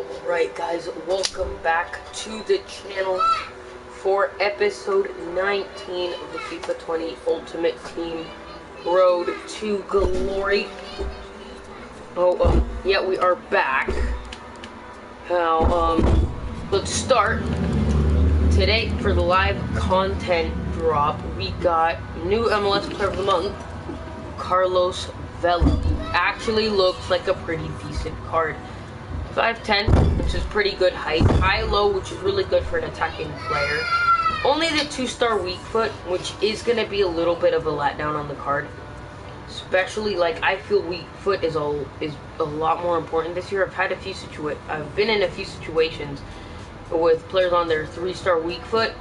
Alright guys, welcome back to the channel for episode 19 of the FIFA 20 Ultimate Team Road to Glory. Yeah, we are back. Now, let's start. Today, for the live content drop, we got new MLS Player of the Month, Carlos Vela. Actually looks like a pretty decent card. 5'10", which is pretty good height. High-low, which is really good for an attacking player. Only the 2-star weak foot, which is going to be a little bit of a letdown on the card. Especially, like, I feel weak foot is a lot more important this year. I've been in a few situations with players on their 3-star weak foot,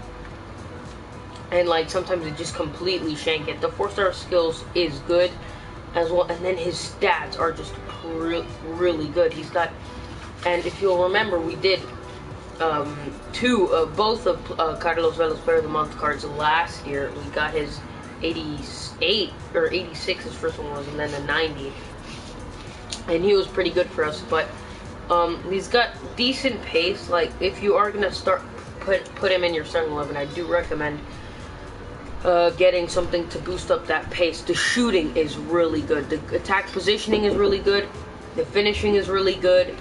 and like sometimes they just completely shank it. The 4-star skills is good as well, and then his stats are just really good. He's got, and if you'll remember, we did both of Carlos Vela's Player of the Month cards last year. We got his 88 or 86, his first one was, and then the 90, and he was pretty good for us. But he's got decent pace. Like, if you are gonna put him in your starting 11, I do recommend getting something to boost up that pace. The shooting is really good. The attack positioning is really good. The finishing is really good.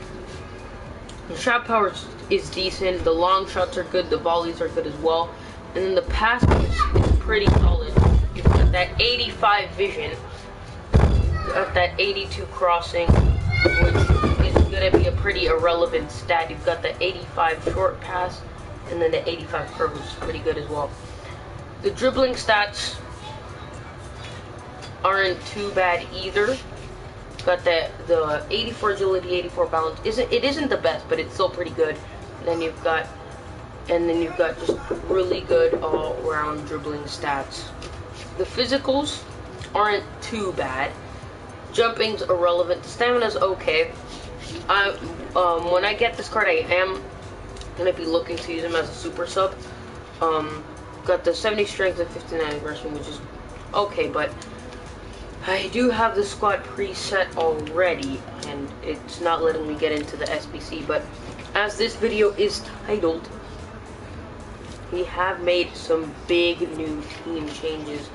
The shot power is decent. The long shots are good. The volleys are good as well. And then the passing is pretty solid. You've got that 85 vision. You've got that 82 crossing, which is going to be a pretty irrelevant stat. You've got the 85 short pass, and then the 85 curve, which is pretty good as well. The dribbling stats aren't too bad either. Got the 84 agility, 84 balance. It isn't the best, but it's still pretty good. And then you've got just really good all-around dribbling stats. The physicals aren't too bad. Jumping's irrelevant. The stamina's okay. When I get this card, I am gonna be looking to use him as a super sub. Got the 70 strength and 59 aggression, which is okay, but I do have the squad preset already, and it's not letting me get into the SBC. But as this video is titled, we have made some big new team changes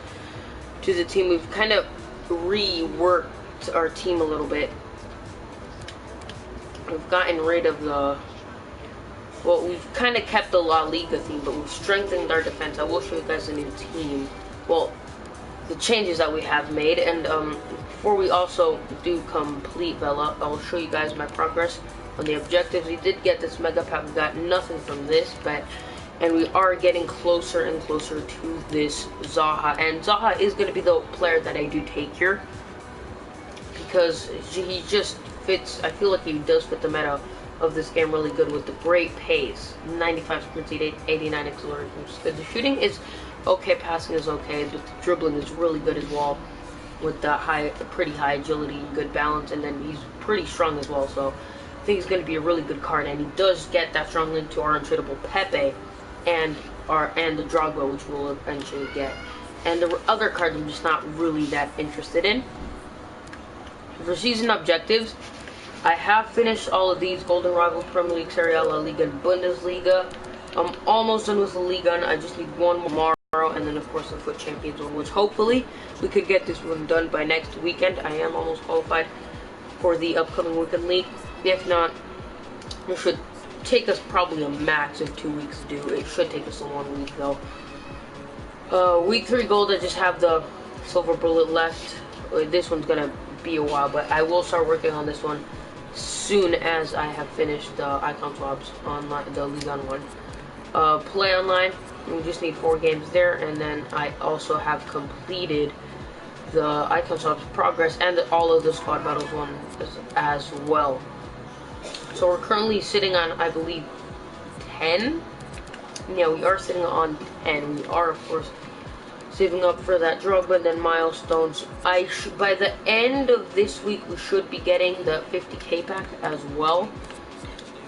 to the team. We've kind of reworked our team a little bit. We've gotten rid of well, we've kind of kept the La Liga theme, but we've strengthened our defense. I will show you guys a new team. Well, the changes that we have made, and before we also do complete Vela, I will show you guys my progress on the objectives. We did get this mega pack. We got nothing from this, and we are getting closer and closer to this Zaha, and Zaha is going to be the player that I do take here, because he just fits. I feel like he does fit the meta of this game really good, with the great pace, 95 sprint speed, 89 acceleration, which is good. The shooting is okay, passing is okay, but the dribbling is really good as well, with the pretty high agility, good balance, and then he's pretty strong as well. So I think he's going to be a really good card, and he does get that strong link to our untradeable Pepe and the Drogba, which we'll eventually get. And the other cards I'm just not really that interested in. For season objectives, I have finished all of these: Golden Rival, Premier League, Serie A, La Liga, and Bundesliga. I'm almost done with the Liga, and I just need one more tomorrow, and then of course the Foot Champions one, which hopefully we could get this one done by next weekend. I am almost qualified for the upcoming weekend league. If not, it should take us probably a max of 2 weeks to do. It should take us a 1 week though. Week 3 gold, I just have the silver bullet left. This one's gonna be a while, but I will start working on this one soon as I have finished the icon swaps on the Ligue 1. Play online, we just need 4 games there, and then I also have completed the icon swaps progress and all of the squad battles one as well. So we're currently sitting on, I believe, 10. Yeah, we are sitting on 10. We are, of course, saving up for that Drogba and then milestones. By the end of this week, we should be getting the 50k pack as well.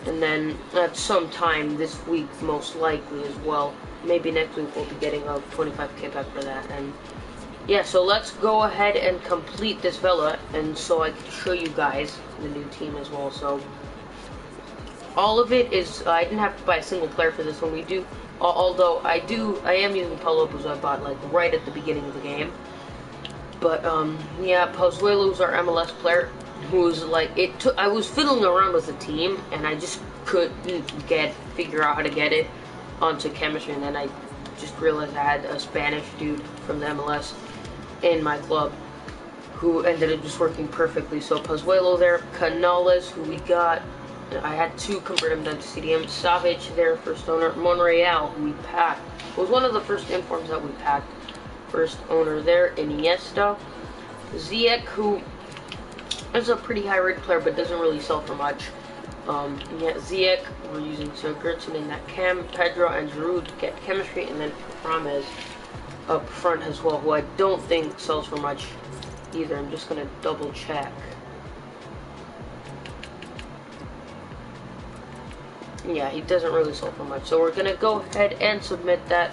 And then at some time this week, most likely as well. Maybe next week we'll be getting a 25k pack for that. And yeah, so let's go ahead and complete this Vela, and so I can show you guys the new team as well. So all of it is, I didn't have to buy a single player for this one. We do, although I am using Paulo, who I bought like right at the beginning of the game. But yeah, Pozuelo's our MLS player, who's like, I was fiddling around with the team, and I just couldn't figure out how to get it onto chemistry, and then I just realized I had a Spanish dude from the MLS in my club who ended up just working perfectly. So Pozuelo there, Canales, who we got, I had to convert him down to CDM, Savage there, first owner, Monreal, who we packed, was one of the first informs that we packed, first owner there, Iniesta, Ziyech, who is a pretty high rated player but doesn't really sell for much. Yeah, Ziyech, we're using Gertson in that cam, Pedro and Giroud to get chemistry, and then Rames up front as well, who I don't think sells for much either. I'm just gonna double check. Yeah, he doesn't really sell for much, so we're gonna go ahead and submit that.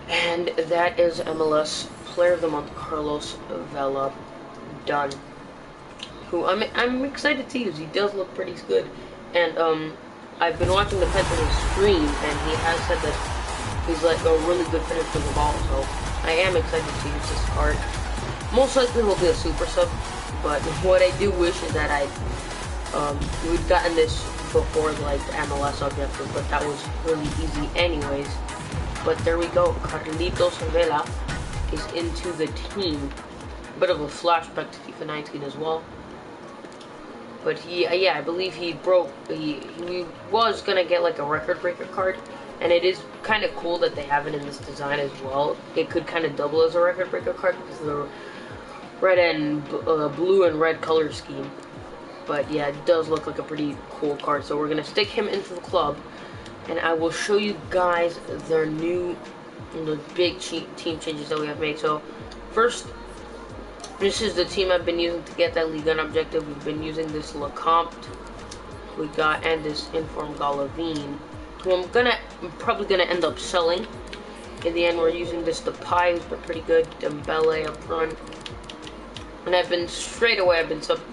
And that is MLS Player of the Month, Carlos Vela, done. Who I'm excited to use. He does look pretty good, and I've been watching the Pentas stream, and he has said that he's like a really good finisher for the ball. So I am excited to use this card. Most likely will be a super sub, but what I do wish is that we'd gotten this before like the MLS objective, but that was really easy anyways. But there we go. Carlitos Vela is into the team. Bit of a flashback to FIFA 19 as well. But yeah, I believe he was gonna get like a record breaker card, and it is kind of cool that they have it in this design as well. It could kind of double as a record breaker card because of the red and blue and red color scheme. But yeah, it does look like a pretty cool card. So we're gonna stick him into the club, and I will show you guys the big team changes that we have made. So first, this is the team I've been using to get that Ligue 1 objective. We've been using this Lecomte we got, and this Inform Galavine, who I'm probably gonna end up selling. In the end, we're using this Depay, who's been pretty good, Dembele up front. And I've been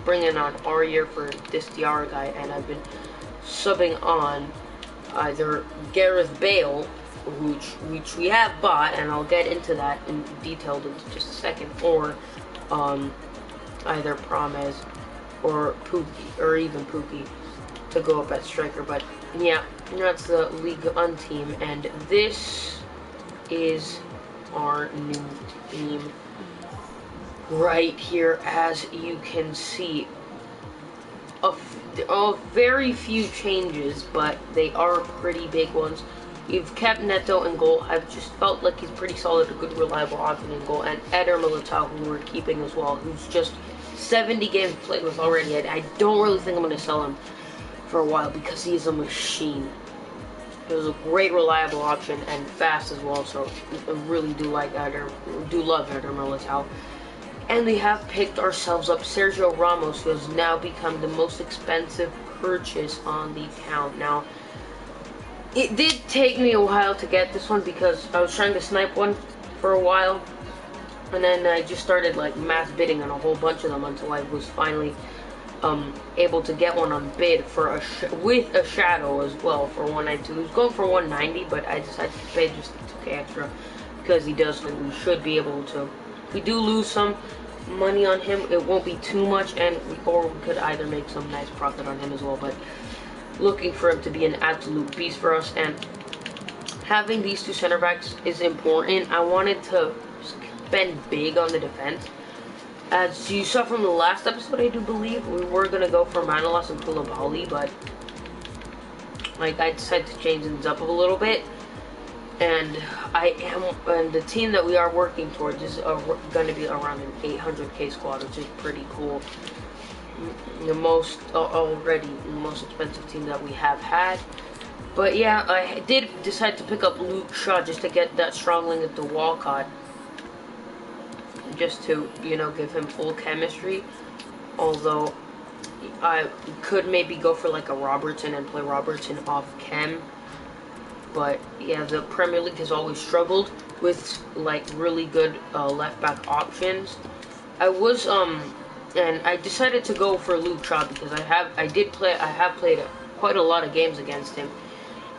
bringing on Aurier for this Diarra guy, and I've been subbing on either Gareth Bale, which we have bought, and I'll get into that in detail in just a second, or either Promes or Pookie, or even Pookie to go up at striker. But yeah, that's the Ligue 1 team, and this is our new team right here. As you can see, very few changes, but they are pretty big ones. We've kept Neto in goal. I've just felt like he's pretty solid, a good, reliable option in goal. And Eder Militao, who we're keeping as well, who's just 70 games played with already. I don't really think I'm going to sell him for a while because he is a machine. He was a great, reliable option and fast as well. So I really do love Eder Militao. And we have picked ourselves up Sergio Ramos, who has now become the most expensive purchase on the account. Now, it did take me a while to get this one because I was trying to snipe one for a while, and then I just started like mass bidding on a whole bunch of them until I was finally able to get one on bid for with a shadow as well for 192. He was going for 190, but I decided to pay just 2k extra because he does. We should be able to. If we do lose some money on him, it won't be too much, or we could either make some nice profit on him as well. But looking for him to be an absolute beast for us, and having these two center backs is important. I wanted to spend big on the defense. As you saw from the last episode, I do believe, we were going to go for Manolas and Koulibaly, but like I decided to change things up a little bit. And the team that we are working towards is going to be around an 800k squad, which is pretty cool. Already the most expensive team that we have had. But yeah, I did decide to pick up Luke Shaw just to get that strong link to Walcott, just to, give him full chemistry. Although I could maybe go for like a Robertson and play Robertson off chem. But yeah, the Premier League has always struggled with like really good left back options. And I decided to go for Luke Shaw because I have played quite a lot of games against him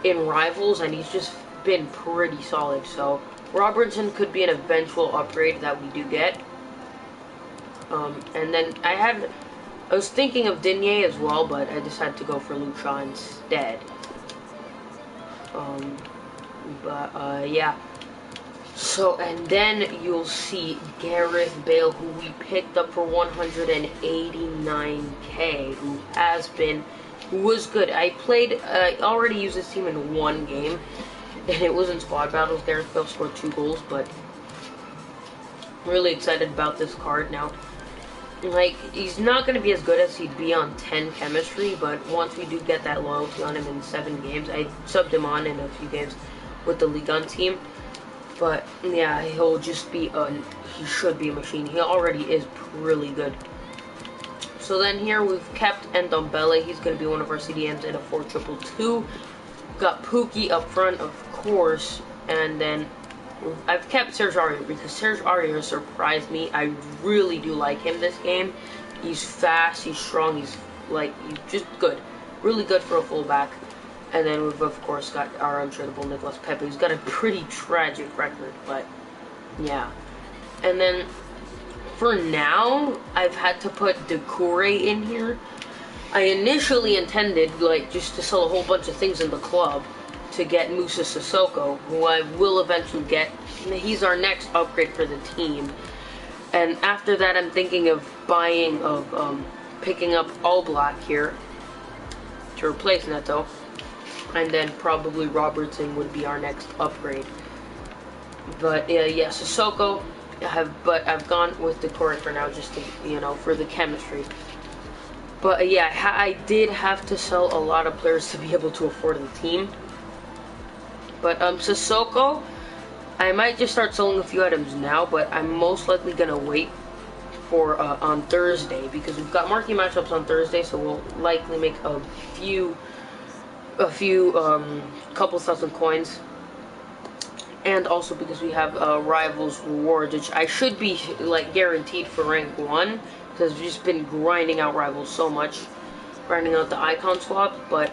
in Rivals, and he's just been pretty solid. So Robertson could be an eventual upgrade that we do get. And then I was thinking of Digne as well, but I decided to go for Luke Shaw instead. Yeah. So, and then you'll see Gareth Bale, who we picked up for 189k, who was good. I already used this team in one game, and it was in squad battles. Gareth Bale scored 2 goals, but I'm really excited about this card now. Like, he's not going to be as good as he'd be on 10 chemistry, but once we do get that loyalty on him in 7 games, I subbed him on in a few games with the Ligue 1 team. But, yeah, he'll just be he should be a machine. He already is really good. So then here we've kept Ndombele. He's going to be one of our CDMs in a 4-2-2. Got Pookie up front, of course, and then I've kept Serge Aurier because Serge Aurier surprised me. I really do like him this game. He's fast, he's strong, he's just good. Really good for a fullback. And then we've, of course, got our untradeable Nicolas Pepe, who's got a pretty tragic record, but yeah. And then for now, I've had to put Decore in here. I initially intended, just to sell a whole bunch of things in the club to get Moussa Sissoko, who I will eventually get. He's our next upgrade for the team. And after that, I'm thinking of picking up All Black here to replace Neto. And then probably Robertson would be our next upgrade. But yeah, Sissoko, I've gone with Decore for now, just to, for the chemistry. But yeah, I did have to sell a lot of players to be able to afford the team. But Sissoko, I might just start selling a few items now, but I'm most likely gonna wait for on Thursday, because we've got marquee matchups on Thursday, so we'll likely make a couple thousand coins. And also because we have Rivals rewards, which I should be guaranteed for rank 1, because we've just been grinding out Rivals so much, grinding out the icon swap. But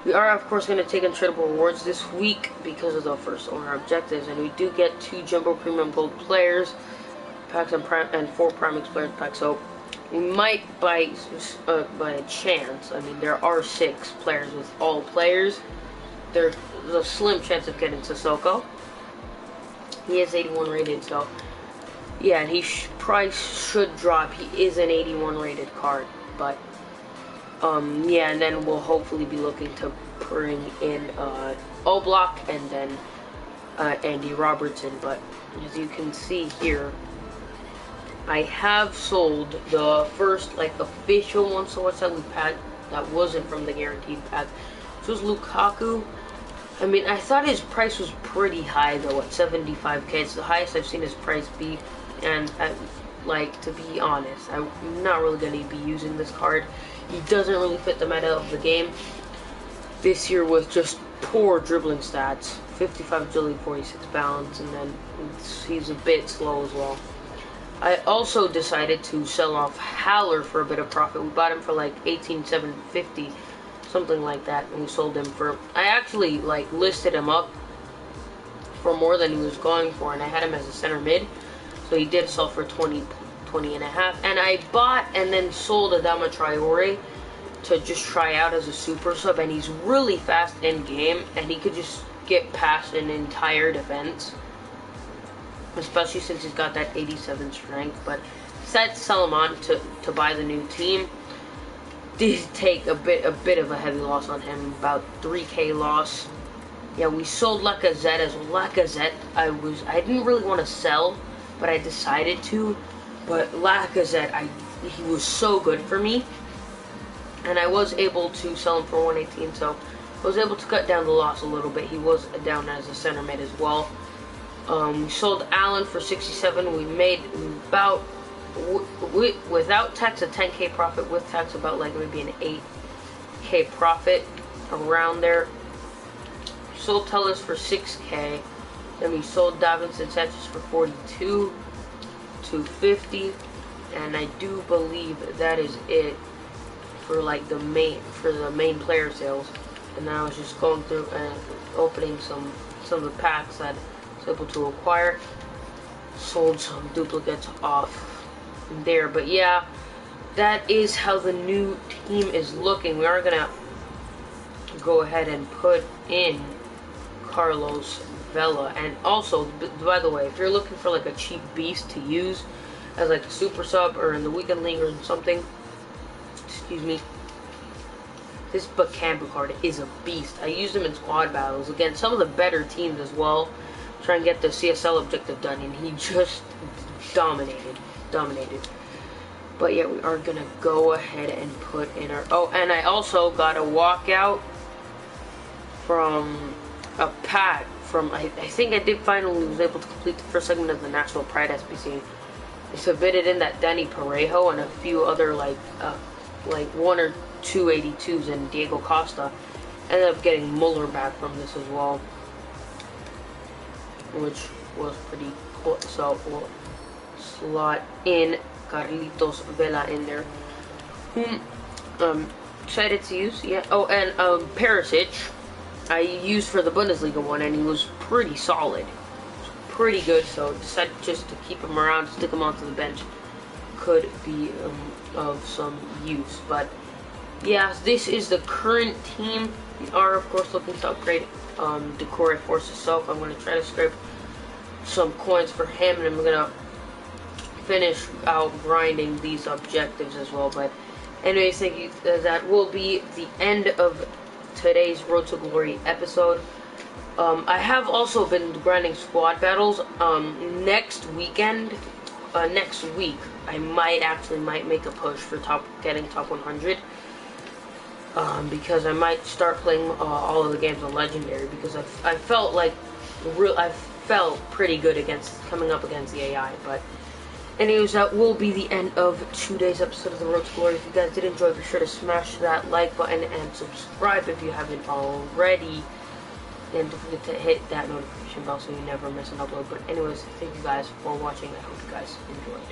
we are, of course, going to take untradeable rewards this week because of the first owner objectives, and we do get 2 Jumbo Premium Gold players packs and 4 Prime Players packs. So we might, by a chance, I mean, there are 6 players with all players. There's a slim chance of getting Sissoko. He is 81 rated, so yeah, and price should drop. He is an 81 rated card, but yeah, and then we'll hopefully be looking to bring in Oblak and then Andy Robertson. But as you can see here, I have sold the first official one so selling pack that wasn't from the guaranteed pack. This was Lukaku. I mean, I thought his price was pretty high though, at 75k. It's the highest I've seen his price be, and to be honest, I'm not really going to be using this card. He doesn't really fit the meta of the game this year with just poor dribbling stats. 55 agility, 46 balance, and then he's a bit slow as well. I also decided to sell off Haller for a bit of profit. We bought him for 18,750, something like that, and we sold him for, I actually listed him up for more than he was going for, and I had him as a center mid, so he did sell for 20 and a half. And I bought and then sold Adama Traore to just try out as a super sub, and he's really fast in game, and he could just get past an entire defense, especially since he's got that 87 strength. But decided to sell him on to buy the new team. Did take a bit of a heavy loss on him, about 3k loss. Yeah, we sold Lacazette as well. Lacazette, I didn't really want to sell, but I decided to. But Lacazette, he was so good for me, and I was able to sell him for 118, so I was able to cut down the loss a little bit. He was down as a center mid as well. We sold Allen for 67. We made about, without tax, a 10k profit. With tax, about maybe an 8k profit, around there. Sold Tellus for 6k. Then we sold Davinson Sanchez for 42, 250, and I do believe that is it for like the main player sales, and then I was just going through and opening some of the packs that I was able to acquire. Sold some duplicates off there, but yeah, that is how the new team is looking. We are gonna go ahead and put in Carlos Vela, and also, by the way, if you're looking for like a cheap beast to use as like a super sub or in the weekend league or something, excuse me, this Bakambu card is a beast. I used him in squad battles against some of the better teams as well, try and get the CSL objective done, and he just dominated. But yeah, we are gonna go ahead and put in our, oh, and I also got a walkout from a pack from, I think I did finally was able to complete the first segment of the National Pride SBC. I submitted in that Danny Parejo and a few other like 1 or 2 82s and Diego Costa. Ended up getting Muller back from this as well, which was pretty cool. So we'll slot in Carlitos Vela in there. Excited to use, yeah. Oh, and Perisic I used for the Bundesliga one, and he was pretty solid, pretty good. So decided just to keep him around, stick him onto the bench, could be of some use. But yeah, this is the current team. We are of course looking to upgrade Decore Forces Silk. I'm going to try to scrape some coins for him, and I'm going to finish out grinding these objectives as well. But anyways, thank you. That will be the end of today's Road to Glory episode. I have also been grinding squad battles. Next week, I might make a push for getting top 100. Because I might start playing all of the games on Legendary, because I felt like I felt pretty good coming up against the AI. But anyways, that will be the end of today's episode of the Road to Glory. If you guys did enjoy, be sure to smash that like button and subscribe if you haven't already. And don't forget to hit that notification bell so you never miss an upload. But anyways, thank you guys for watching. I hope you guys enjoyed.